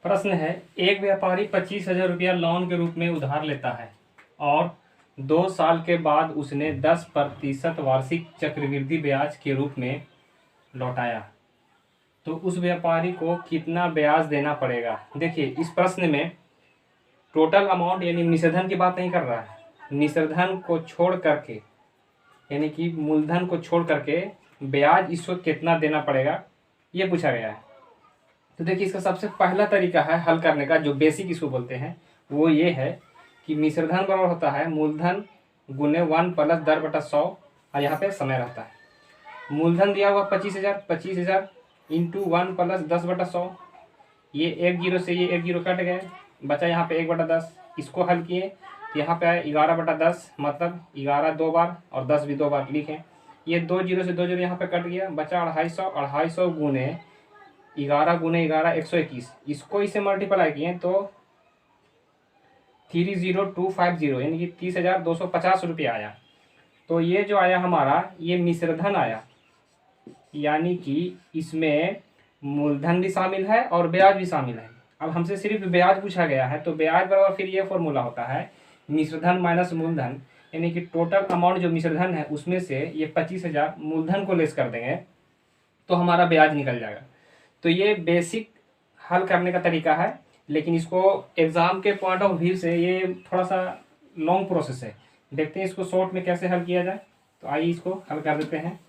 प्रश्न है, एक व्यापारी 25,000 रुपया लोन के रूप में उधार लेता है और 2 साल के बाद उसने 10% वार्षिक चक्रवृद्धि ब्याज के रूप में लौटाया, तो उस व्यापारी को कितना ब्याज देना पड़ेगा। देखिए, इस प्रश्न में टोटल अमाउंट यानी मिश्रधन की बात नहीं कर रहा है। मिश्रधन को छोड़ करके यानी कि मूलधन को छोड़ करके ब्याज इसको कितना देना पड़ेगा, ये पूछा गया है। तो देखिए, इसका सबसे पहला तरीका है हल करने का, जो बेसिक इसको बोलते हैं, वो ये है कि मिश्रधन बराबर होता है मूलधन गुने 1 + 10/100 और यहाँ पे समय रहता है। मूलधन दिया हुआ 25,000 इंटू 1 + 10/100, ये 1 0 से ये 1 0 कट गए, बचा यहाँ पे 1/10। इसको हल किए तो यहाँ पे आया 11/10, मतलब 11 2 बार और 10 भी 2 बार लिखें। ये 2 0 से 2 0 यहाँ पे कट गया, बचा 250 गुने 11 गुने 11 121। इसको इसे मल्टीप्लाई किए तो 30250 यानी कि 30,250 रुपया आया। तो ये जो आया हमारा, ये मिश्रधन आया, यानी कि इसमें मूलधन भी शामिल है और ब्याज भी शामिल है। अब हमसे सिर्फ ब्याज पूछा गया है, तो ब्याज बराबर फिर ये फॉर्मूला होता है मिश्रधन माइनस मूलधन, यानी कि टोटल अमाउंट जो मिश्रधन है उसमें से ये 25,000 मूलधन को लेस कर देंगे तो हमारा ब्याज निकल जाएगा। तो ये बेसिक हल करने का तरीका है, लेकिन इसको एग्ज़ाम के पॉइंट ऑफ व्यू से ये थोड़ा सा लॉन्ग प्रोसेस है। देखते हैं इसको शॉर्ट में कैसे हल किया जाए। तो आइए इसको हल कर देते हैं।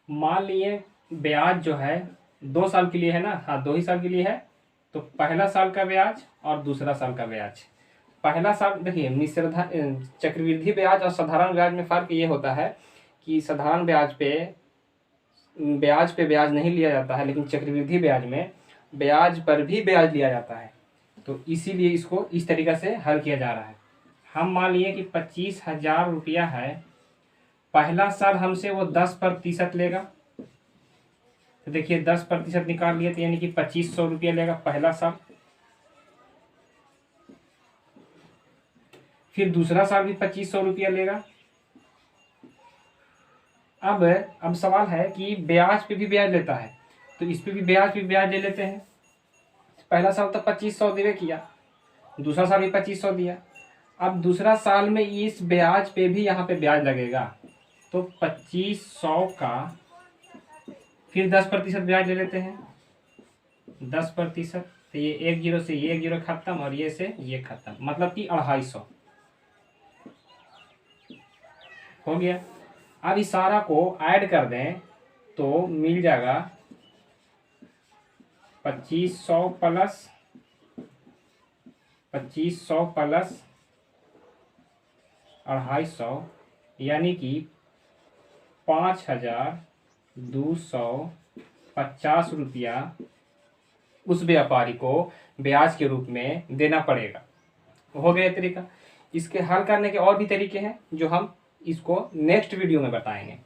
मान लिए ब्याज जो है 2 साल के लिए है ना, हाँ 2 ही साल के लिए है। तो पहला साल का ब्याज और दूसरा साल का ब्याज। पहला साल देखिए, मिश्रधन चक्रवृद्धि ब्याज और साधारण ब्याज में फ़र्क ये होता है कि साधारण ब्याज पे ब्याज नहीं लिया जाता है, लेकिन चक्रवृद्धि ब्याज में ब्याज पर भी ब्याज लिया जाता है। तो इसीलिए इसको इस तरीक़ा से हल किया जा रहा है। हम मान लिए कि 25,000 रुपया है, पहला साल हमसे वो 10% लेगा। तो देखिए 10% निकाल लिए तो यानी कि 2,500 रुपया लेगा पहला साल। फिर दूसरा साल भी 2,500 रुपया लेगा। अब सवाल है कि ब्याज पे भी ब्याज लेता है, तो इस पे भी ब्याज ले लेते हैं। पहला साल तो 2,500 दिए किया, दूसरा साल भी 2,500 दिया। अब दूसरा साल में इस ब्याज पे भी यहाँ पे ब्याज लगेगा, तो 2,500 का फिर 10% ब्याज ले लेते हैं। 10%, तो ये 1 0 से ये 1 0 खत्म और ये से ये खत्म, मतलब कि 250 हो गया। अब इस सारा को ऐड कर दें तो मिल जाएगा 2,500 प्लस 250 यानी कि 5,250 रुपया उस व्यापारी को ब्याज के रूप में देना पड़ेगा। हो गया तरीका। इसके हल करने के और भी तरीके हैं जो हम इसको नेक्स्ट वीडियो में बताएंगे।